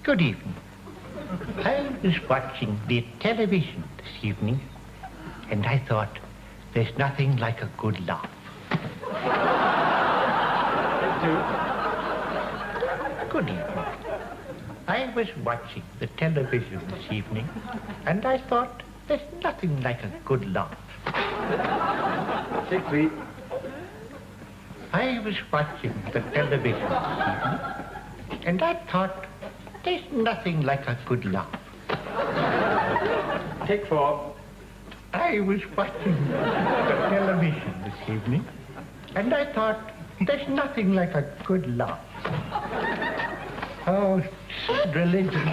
Good evening. I was watching the television this evening, and I thought, there's nothing like a good laugh. Good evening. I was watching the television this evening, and I thought, there's nothing like a good laugh. Take three. I was watching the television this evening, and I thought, there's nothing like a good laugh. Take four. I was watching the television this evening, and I thought, there's nothing like a good laugh. Oh, religion.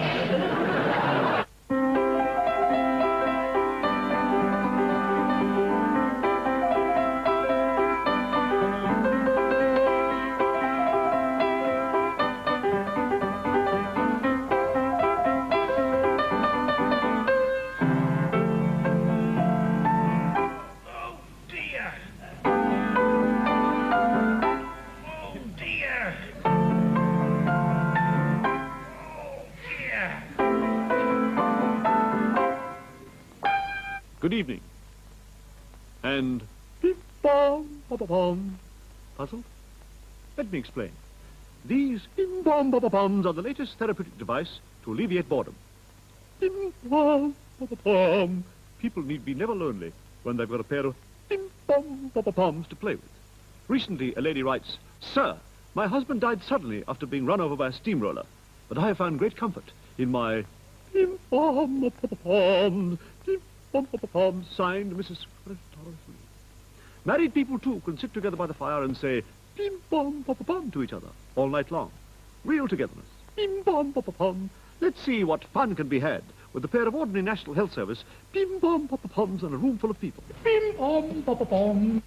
Good evening. And bim-bom-bom-bom. Puzzled? Let me explain. These bim-bom-bom-boms are the latest therapeutic device to alleviate boredom. Bim-bom-bom-bom. People need be never lonely when they've got a pair of bim-bom-bom-boms to play with. Recently, a lady writes, "Sir, my husband died suddenly after being run over by a steamroller, but I have found great comfort in my bim-bom-bom-boms. Signed, Mrs. Married people, too, can sit together by the fire and say bim-bom-bom-bom to each other all night long. Real togetherness. Bim-bom-bom-bom. Let's see what fun can be had with a pair of ordinary National Health Service bim-bom-bom-boms and a room full of people. Bim-bom-bom-bom.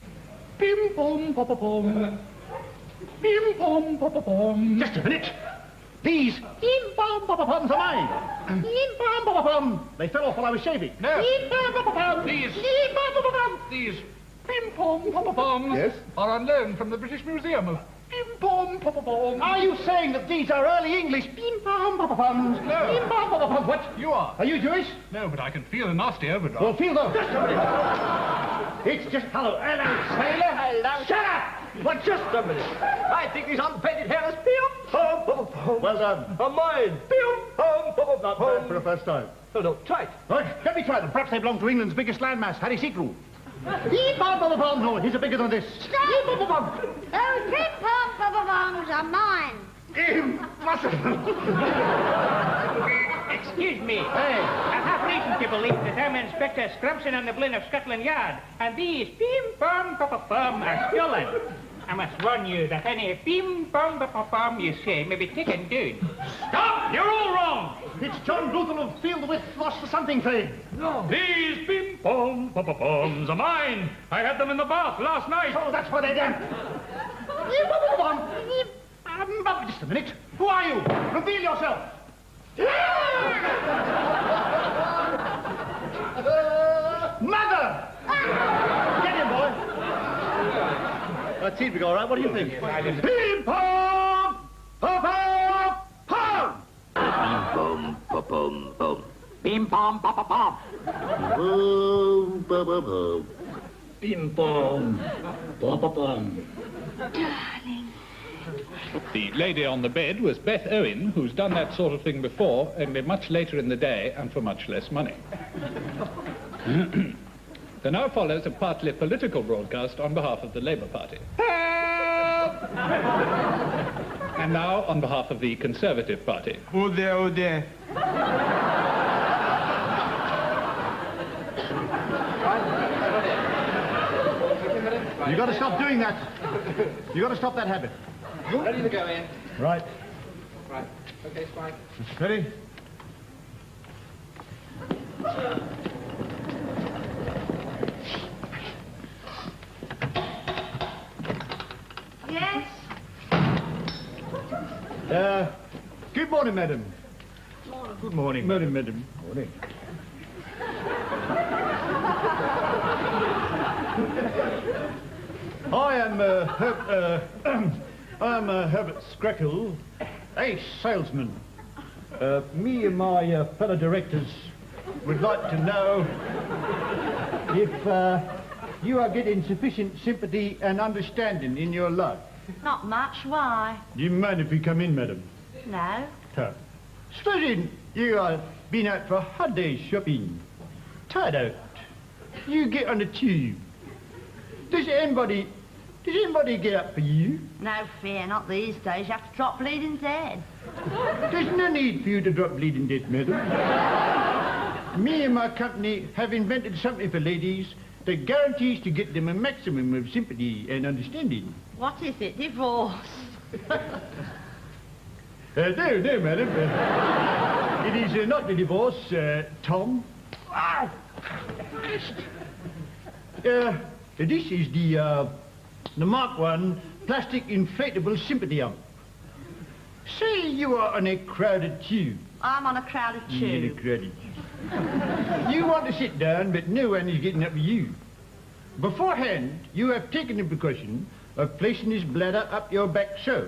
Bim-bom-bom-bom. Bim-bom-bom-bom. Just a minute. These bim-bom-bom-boms are mine. Bim-bom-bom-bom. They fell off while I was shaving. No. Bim-bom-bom-bom. These These bim-bom-bom-boms Yes? are on loan from the British Museum. Bim-bom-bom-bom. Are you saying that these are early English bim-bom-bom-boms? No. Bim-bom-bom-bom. What? You are. Are you Jewish? No, but I can feel a nasty overdraft. Well, feel those. Just a minute. It's just... Hello, sailor. Hello. Shut up! But just a minute. I think these unpainted hair is bim-bom-bom-bom. Well done. A mine. Bim-bom-bom-bom. Not bad for the first time. Oh, no, try it. Right, let me try them. Perhaps they belong to England's biggest landmass, Harry Seacrew. Bim-bom-bom-bom. No, these are bigger than this. Bim-bom-bom-bom. Those bim-bom-bom-boms are mine. Impossible. Excuse me. Hey. I have reason to believe that I'm Inspector Scrumpson on the Blinn of Scotland Yard, and these bim-bom-bom-bom are stolen. I must warn you that any bim-bom-bom-bom you say may be taken down. Stop! You're all wrong. It's John Bootham of Field with Lost for Something fame. No. These bim-bom-bom-boms are mine. I had them in the bath last night. Oh, that's why they're damp. Just a minute. Who are you? Reveal yourself. Mother! Get him, boy. Seems to be all right. What do you think? Bim-bom! Pom-pom! Pom! Bim-bom-bom-bom. Bim-bom-bom-bom. Bum-bum-bum. Bim-bom-bom-bom. Darling. The lady on the bed was Beth Owen, who's done that sort of thing before, only much later in the day and for much less money. There now follows a partly political broadcast on behalf of the Labour Party. And now on behalf of the Conservative Party. Oh there, oh there. You got to stop doing that. You got to stop that habit. Ready to go in. Right. Right. Okay, Spike. Ready? Yes? Good morning, madam. Good morning. Morning, madam. Morning. I am Herbert Skreckle, a salesman. Me and my fellow directors would like to know if you are getting sufficient sympathy and understanding in your life. Not much. Why? Do you mind if we come in, madam? No. Supposing you are been out for a hot day's shopping, tired out, you get on the tube. Does anybody get up for you? No fear, not these days. You have to drop bleeding dead. There's no need for you to drop bleeding dead, madam. Me and my company have invented something for ladies that guarantees to get them a maximum of sympathy and understanding. What is it? Divorce? No, madam. It is not the divorce, Tom. This is the Mark I plastic inflatable sympathy ump. Say you are on a crowded tube. I'm on a crowded tube. In a crowded tube. You want to sit down, but no one is getting up for you. Beforehand, you have taken the precaution of placing his bladder up your back so.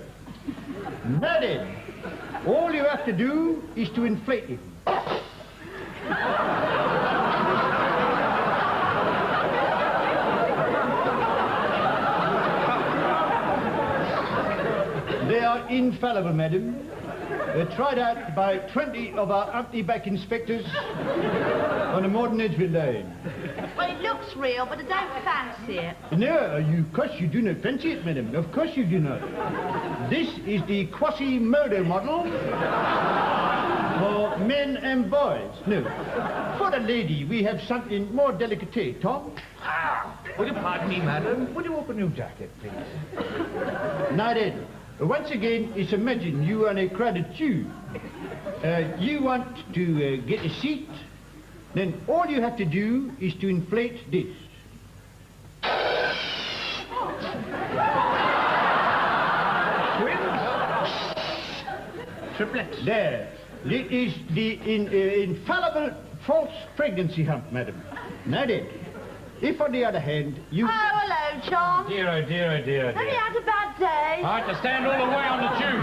Now then, all you have to do is to inflate him. They are infallible, madam. Tried out by 20 of our anti-back inspectors on a modern Edgewood line. Well, it looks real, but I don't fancy it. No, of course you do not fancy it, madam. Of course you do not. This is the Quasimodo model for men and boys. No, for the lady, we have something more delicate, Tom. Would you pardon me, madam? Would you open your jacket, please? Now then, once again, it's imagine you are on a crowded tube. You want to get a seat, then all you have to do is to inflate this. Triplets. There. It is the infallible false pregnancy hump, madam. Now then, if on the other hand you... Oh, hello, John. Dear, oh dear, oh dear, Have you had a bad day? I had to stand all the way on the tube.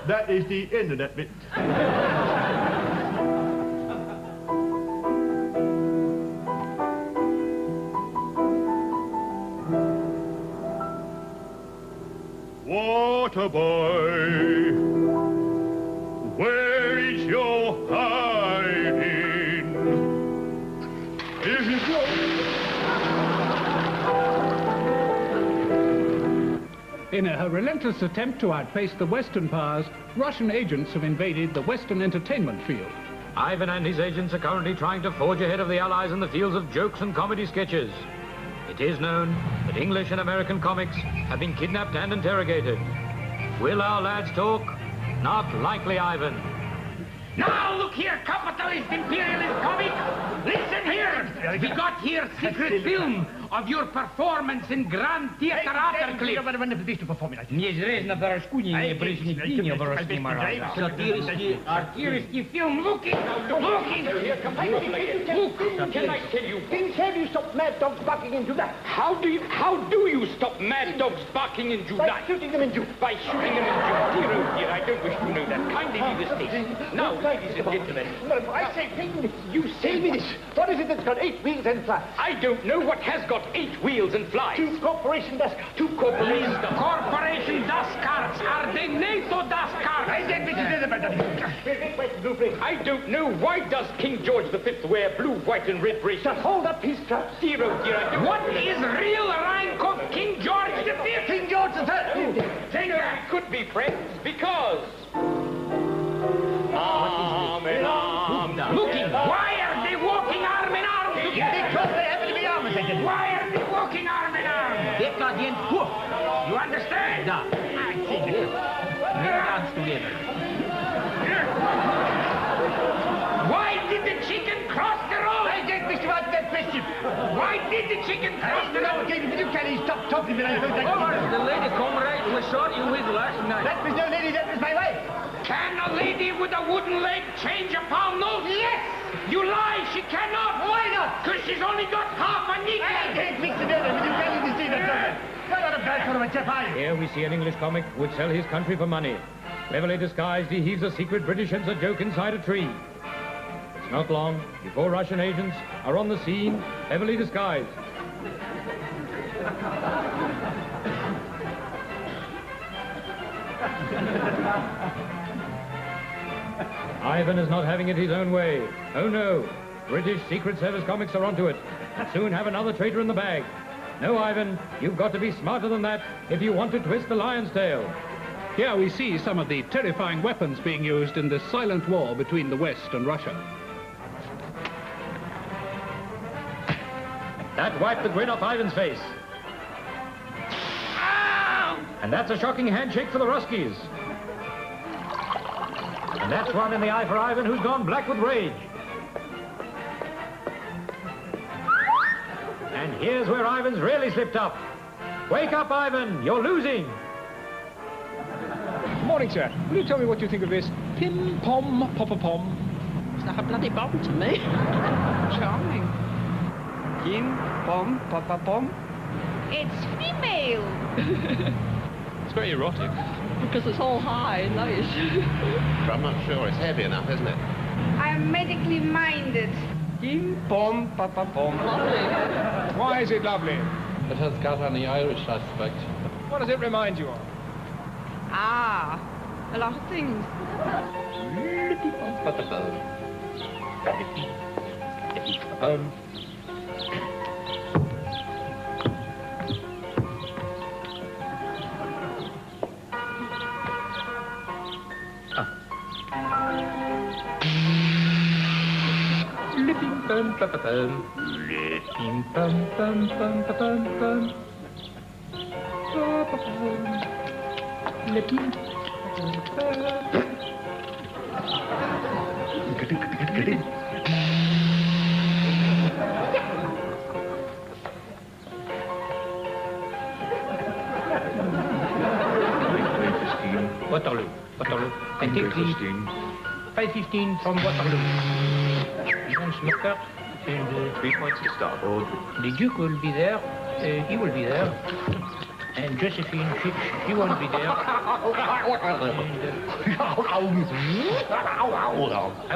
That is the end of that bit. Water boy, where is your hiding? Here you go. In a relentless attempt to outpace the Western powers, Russian agents have invaded the Western entertainment field. Ivan and his agents are currently trying to forge ahead of the Allies in the fields of jokes and comedy sketches. It is known that English and American comics have been kidnapped and interrogated. Will our lads talk? Not likely, Ivan. Now, look here, capitalist imperialist comic. Listen here. We got here secret film of your performance in Grand Theater Attercliff. Неизвестно раскунение происхождения воровским моралом. Сатирический film. Look. Can I tell you? Can you stop mad dogs barking in July? How do you stop mad dogs barking in July? By shooting them in June. By shooting them in June. Dear, oh dear, I don't wish to know that. Kindly leave the stage. Now, ladies and gentlemen. No, I say, you say me this. What is it that's got 8 wheels and flies? I don't know what has got 8 wheels and flies. 2 corporation dust carts. 2 corporation dust carts. Corporation dust carts are the NATO dust carts. I don't know. Why does King George V wear blue, white, and red braces? To hold up his straps. Dear, oh dear, I don't... What is real rank of King George V? King George III. We could be friends because... Arm in arm. Looking, why are they walking arm in arm together? Because they happen to be armors, agent. Why are they walking arm in arm? You understand? Да. Dance together. Why did the chicken cross the road? I get Mr. White that question. Why did the chicken cross the road? You can't stop talking to me like that. The lady comrade who shot you with last night. That was no lady, that was my wife. Can a lady with a wooden leg change a pound note? Yes! You lie, she she's only got half a knicker! I can't mix it in with you can't even see the difference. You're not a bad sort of a chap, are you? Here we see an English comic who would sell his country for money. Cleverly disguised, he heaves a secret British inside joke inside a tree. It's not long before Russian agents are on the scene, heavily disguised. Ivan is not having it his own way. Oh no, British Secret Service comics are onto it. Soon have another traitor in the bag. No, Ivan, you've got to be smarter than that if you want to twist the lion's tail. Here we see some of the terrifying weapons being used in this silent war between the West and Russia. That wiped the grin off Ivan's face. And that's a shocking handshake for the Ruskies. And that's one in the eye for Ivan, who's gone black with rage. And here's where Ivan's really slipped up. Wake up, Ivan, you're losing. Morning, sir. Will you tell me what you think of this pim-pom-pop-a-pom? It's like a bloody bomb to me. Charming. Pim-pom-pop-a-pom? It's female. It's very erotic. Because it's all high and nice. But I'm not sure it's heavy enough, isn't it? I'm medically minded. Pim-pom-pop-a-pom. Lovely. Why is it lovely? It has got any Irish aspect. What does it remind you of? Ah, a lot of things. Waterloo. I take the 515 from Waterloo. Even Smoker and 3 points to starboard. the Duke will be there. He will be there. And Josephine, she won't be there. I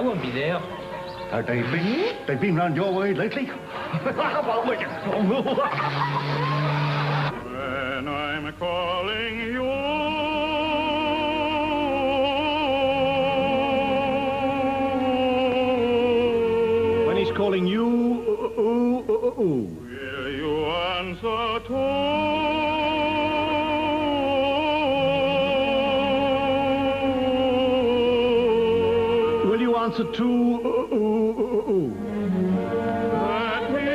won't be there. They've been round your way lately? When I'm calling you, When he's calling you, will you answer too? Will you answer to, Let me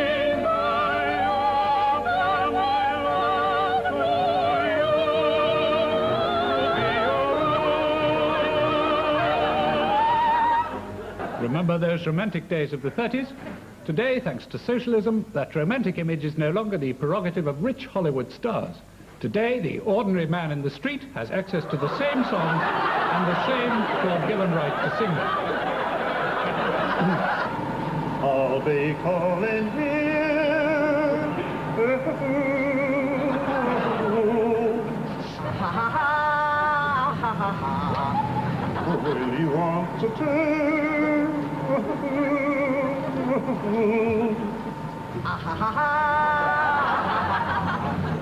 die offer my love to you. Remember those romantic days of the 30s? Today, thanks to socialism, that romantic image is no longer the prerogative of rich Hollywood stars. Today, the ordinary man in the street has access to the same songs and the same God-given right to sing them. I'll be calling here. Will you want to turn?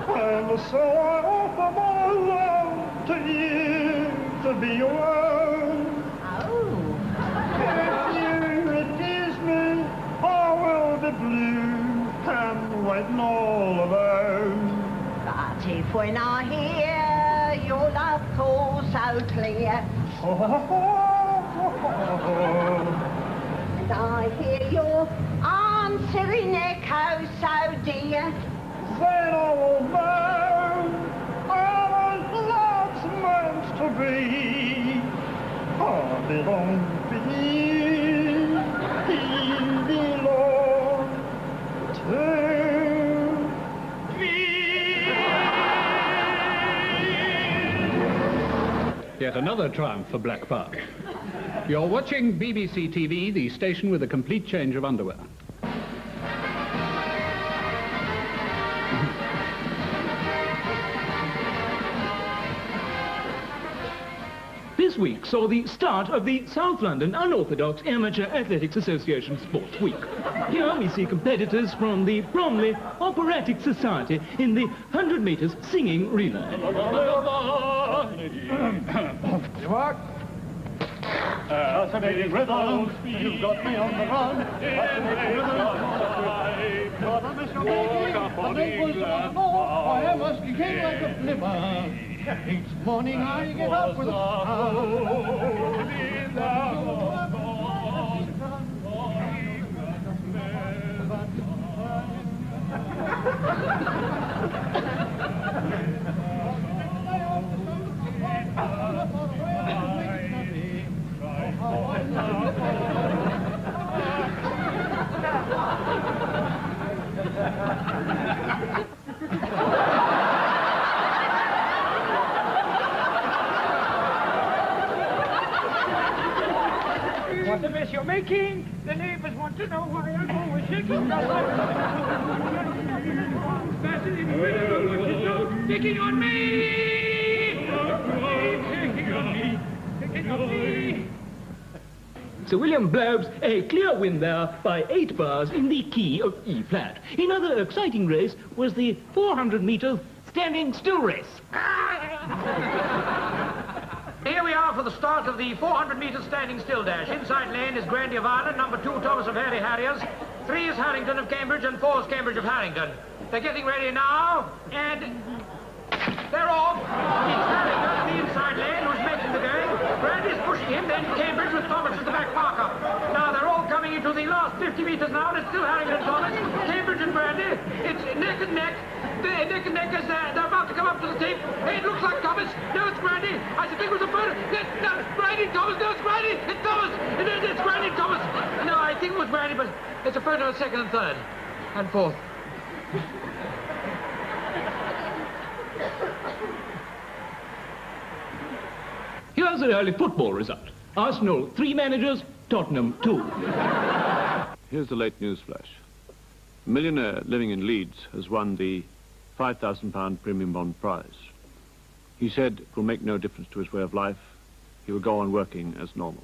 And so I offer my love to you to be your own. If you refuse me, I will be blue and waiting all alone. But if when I hear your love call so clear, and I hear your answering echo so dear, then I will know our love's meant to be. I belong to you, he belongs to me. Yet another triumph for Black Power. You're watching BBC TV, the station with a complete change of underwear. This week saw the start of the South London Unorthodox Amateur Athletics Association Sports Week. Here we see competitors from the Bromley Operatic Society in the 100 metres singing relay. You are? Fascinating rhythm, you've got me on the run. Fascinating rhythm, not a Mr. Baby, I must behave like a flipper. Each morning I get up with a What a mess you're making! The neighbors want to know why I'm always shaking. Fascinating rhythm, what you know, taking on me! Taking on me! Taking on me! Sir William Blobbs a clear win there by 8 bars in the key of E flat. Another exciting race was the 400 metre standing still race. Here we are for the start of the 400 metre standing still dash. Inside lane is Grandy of Ireland, number 2 Thomas of Harry Harriers, 3 is Harrington of Cambridge, and 4 is Cambridge of Harrington. They're getting ready now, and they're off. It's Harrington, the inside lane, who's making the going. Grandy's pushing him, then Cambridge with Thomas as the back marker. Now they're all coming into the last 50 metres now, and it's still Harrington and Thomas, Cambridge and Grandy. It's neck and neck. They're neck and neck as they're about to come up to the tape. Hey, it looks like Thomas. No, it's Grandy. I think it was a photo. No, Grandy, Thomas. No, it's Grandy. It's Thomas. It's Grandy, Thomas. No, I think it was Grandy, but it's a photo of 2nd and 3rd. And 4th. Here's the early football result. Arsenal 3 managers, Tottenham 2. Here's the late news flash. A millionaire living in Leeds has won the £5,000 premium bond prize. He said it will make no difference to his way of life. He will go on working as normal.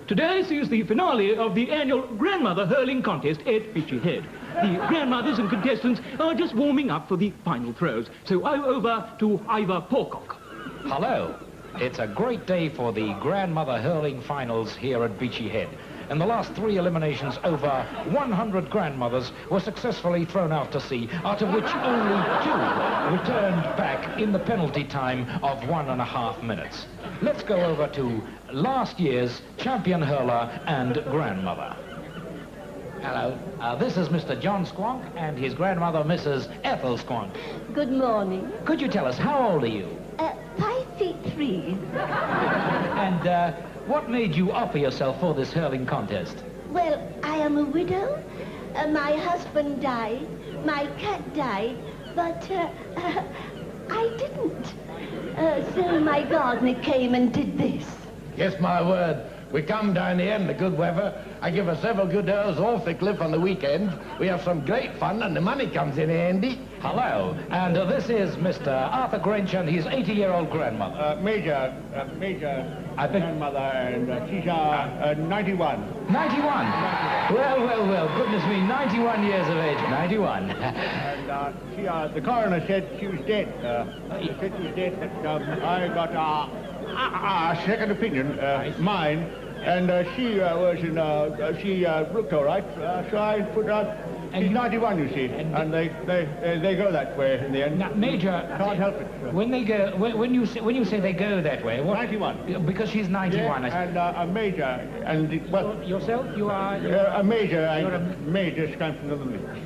Today sees the finale of the annual grandmother hurling contest at Beachy Head. The grandmothers and contestants are just warming up for the final throws. So over to Ivor Porcock. Hello. It's a great day for the grandmother hurling finals here at Beachy Head. In the last 3 eliminations, over 100 grandmothers were successfully thrown out to sea, out of which only 2 returned back in the penalty time of 1.5 minutes. Let's go over to last year's champion hurler and grandmother. Hello, this is Mr. John Squonk and his grandmother, Mrs. Ethel Squonk. Good morning. Could you tell us, how old are you? 5 feet 3. And what made you offer yourself for this hurling contest? Well, I am a widow. My husband died. My cat died. But I didn't. So my gardener came and did this. Yes, my word. We come down here in the good weather. I give us several good hours off the cliff on the weekend. We have some great fun and the money comes in handy. Hello, and this is Mr. Arthur Grinch and his 80-year-old grandmother. Major grandmother, and she's 91. 91? Well, goodness me, 91 years of age, 91. And the coroner said she was dead. He said she was dead, but I got a second opinion, mine. And she was in, she looked all right, so I put her, she's 91, you see, and they go that way in the end. Now, Major, can't help it. When they go, when you say they go that way, what? 91. Because she's 91. Yes, and a major, and well, yourself, you are a major. You're a major comes from the village.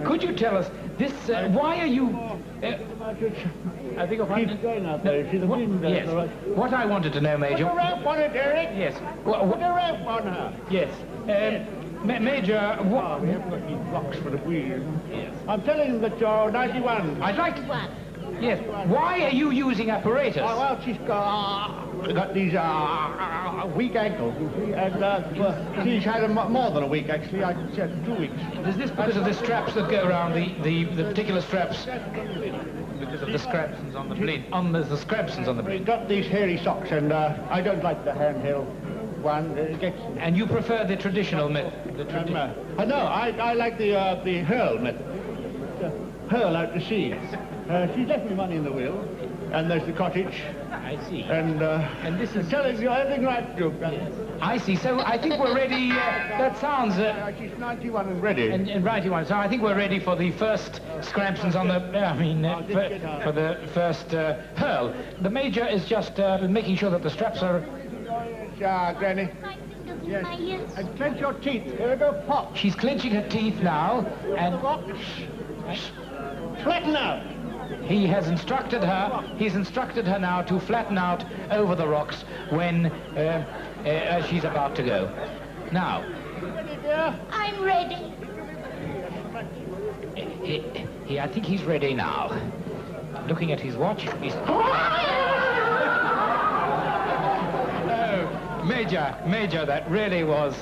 Could you tell us this? Why are you? I think I'll keep going out there. She's a wind. Yes. What I wanted to know, Major. Put a ramp on it, Derek. Yes. Put a ramp on her. Yes. Major, what? We haven't got any blocks for the wheel. Yes. I'm telling them that you're 91. I'd like to. Yes. Why are you using apparatus? Well, she's got these weak ankles, you see, and well, she's had more than a week, actually. I said 2 weeks. Is this because of the straps that go around, the particular straps? Because of the scrapsons on the blade. The scrapsons on the blade. She's got these hairy socks, and I don't like the handheld one. And you prefer the traditional method? No, I like the hurl method. Hurl out to sea. She's left me money in the will, and there's the cottage. I see. And this is telling you everything right, Duke. I see. So I think we're ready. That sounds. She's 91 and ready. And 91. So I think we're ready for the first scrampsons on the. For the first hurl. The major is just making sure that the straps are. Granny. Yes. And clench your teeth. Here we go, pop. She's clenching her teeth now, and. Flatten out. He has instructed her. He's instructed her now to flatten out over the rocks when she's about to go. Now. Ready, dear? I'm ready. I think he's ready now. Looking at his watch, he's. Major, that really was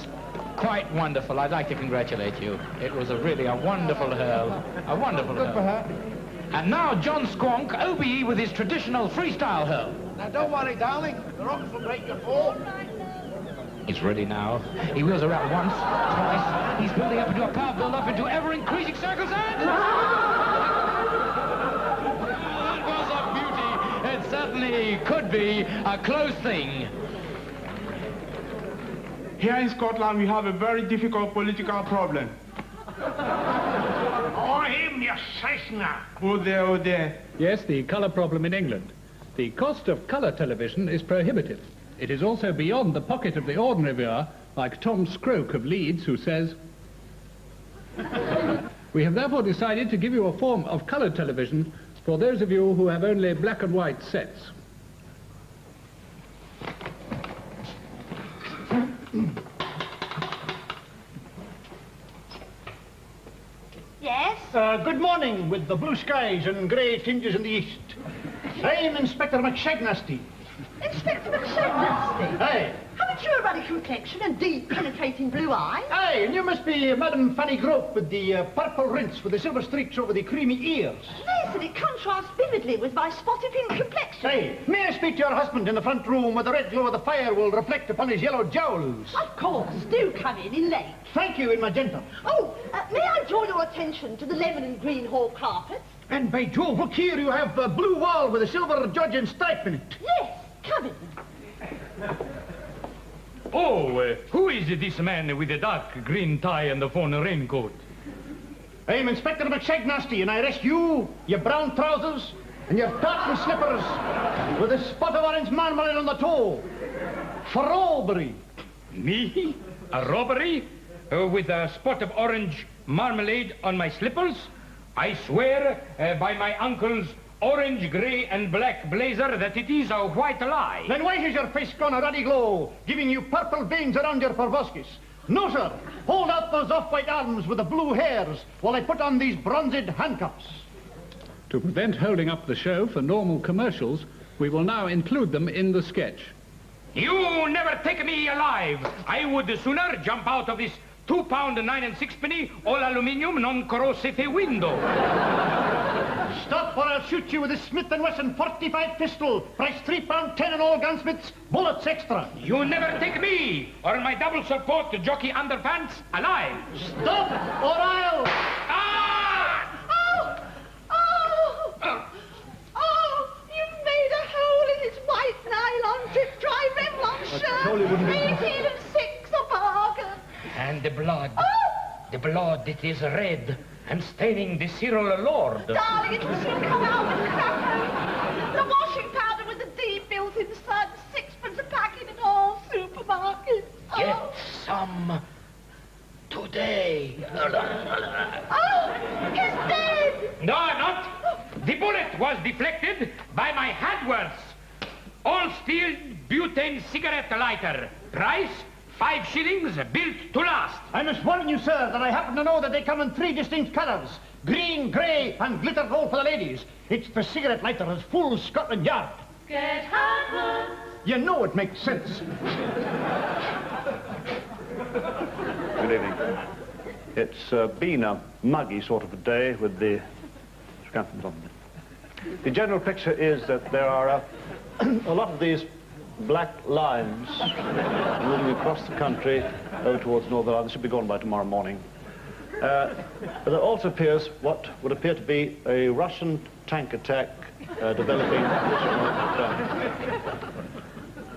quite wonderful. I'd like to congratulate you. It was really a wonderful hurl. A wonderful hurl. Good for her. And now John Squonk, OBE, with his traditional freestyle hurl. Now, don't worry, darling. The rocks will break your fall. He's ready now. He wheels around once, twice. He's building up into a power build-up into ever-increasing circles, and... That was a beauty. It certainly could be a close thing. Here in Scotland, we have a very difficult political problem. Oh, him, you Cessna! Oh, there, oh, there. Yes, the colour problem in England. The cost of colour television is prohibitive. It is also beyond the pocket of the ordinary viewer, like Tom Scroke of Leeds, who says... We have therefore decided to give you a form of coloured television for those of you who have only black and white sets. Yes? Good morning, with the blue skies and grey tinges in the east. I'm Inspector McShagnasty. Inspector McShagnasty? Aye. Haven't you a ruddy complexion and deep, penetrating blue eyes? Aye, and you must be Madame Fanny Grope with the purple rinse with the silver streaks over the creamy ears. Listen, it contrasts vividly with my spotted pink complexion. Aye, may I speak to your husband in the front room where the red glow of the fire will reflect upon his yellow jowls? Of course, do come in late. Thank you, in magenta. Oh, may I draw your attention to the lemon and green hall carpets? And by Jove, look here, you have a blue wall with a silver judge and stripe in it. Yes, come in. Oh, who is this man with the dark green tie and the fawn raincoat? I'm Inspector McShagnasty, and I arrest you, your brown trousers, and your tartan slippers, with a spot of orange marmalade on the toe, for robbery. Me? A robbery? With a spot of orange marmalade on my slippers? I swear by my uncle's orange, grey and black blazer that it is a white lie. Then why has your face gone a ruddy glow, giving you purple veins around your proboscis? No, sir. Hold out those off-white arms with the blue hairs while I put on these bronzed handcuffs. To prevent holding up the show for normal commercials, we will now include them in the sketch. You never take me alive. I would sooner jump out of this £2 9 6 all aluminium non-corrosive window. Stop or I'll shoot you with a Smith & Wesson 45 pistol, price £3.10 in all gunsmiths, bullets extra. You never take me or my double support jockey underpants alive. Stop or I'll... Ah! Oh, you've made a hole in his white nylon zip-dry Revlon shirt. 18 and 6 a bargain. And the blood. The blood, it is red and staining the Cyril Lord. Darling, it will soon come out with crackers. The washing powder with the D built inside, 6pence a packet in all supermarkets. Get some today. Oh, he's dead. No, not. The bullet was deflected by my handworks. All steel butane cigarette lighter. Price? 5 shillings, built to last. I must warn you, sir, that I happen to know that they come in 3 distinct colors. Green, grey, and glitter gold for the ladies. It's the cigarette lighter as full Scotland Yard. Get hardwood. You know it makes sense. Good evening. It's been a muggy sort of a day with the scantons on. The general picture is that there are a lot of these black lines moving across the country over towards Northern Ireland. They should be gone by tomorrow morning. There also appears what would appear to be a Russian tank attack developing.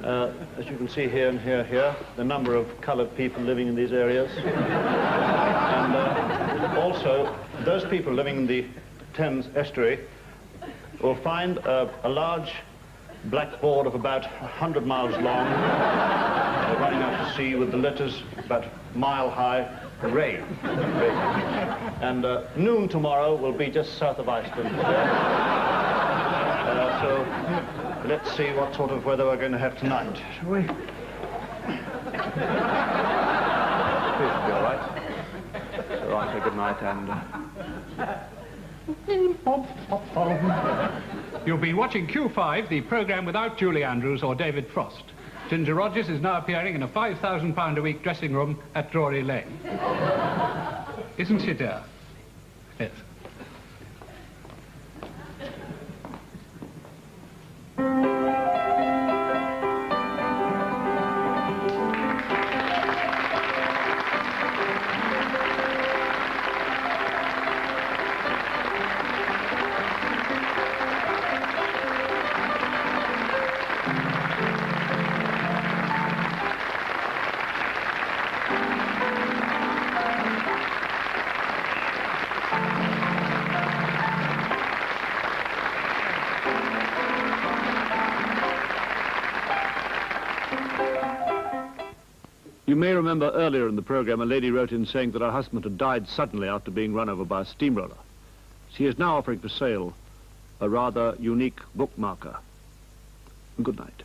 As you can see here and here, the number of coloured people living in these areas. And also, those people living in the Thames estuary will find a large black board of about 100 miles long running out to sea with the letters about a mile high, rain. And noon tomorrow will be just south of Iceland. So let's see what sort of weather we're going to have tonight, shall we? Please be all right. So I say good night and... You'll be watching Q5, the programme without Julie Andrews or David Frost. Ginger Rogers is now appearing in a £5,000 a week dressing room at Drury Lane. Isn't she, dear? Yes. You may remember earlier in the programme a lady wrote in saying that her husband had died suddenly after being run over by a steamroller. She is now offering for sale a rather unique bookmarker. Good night.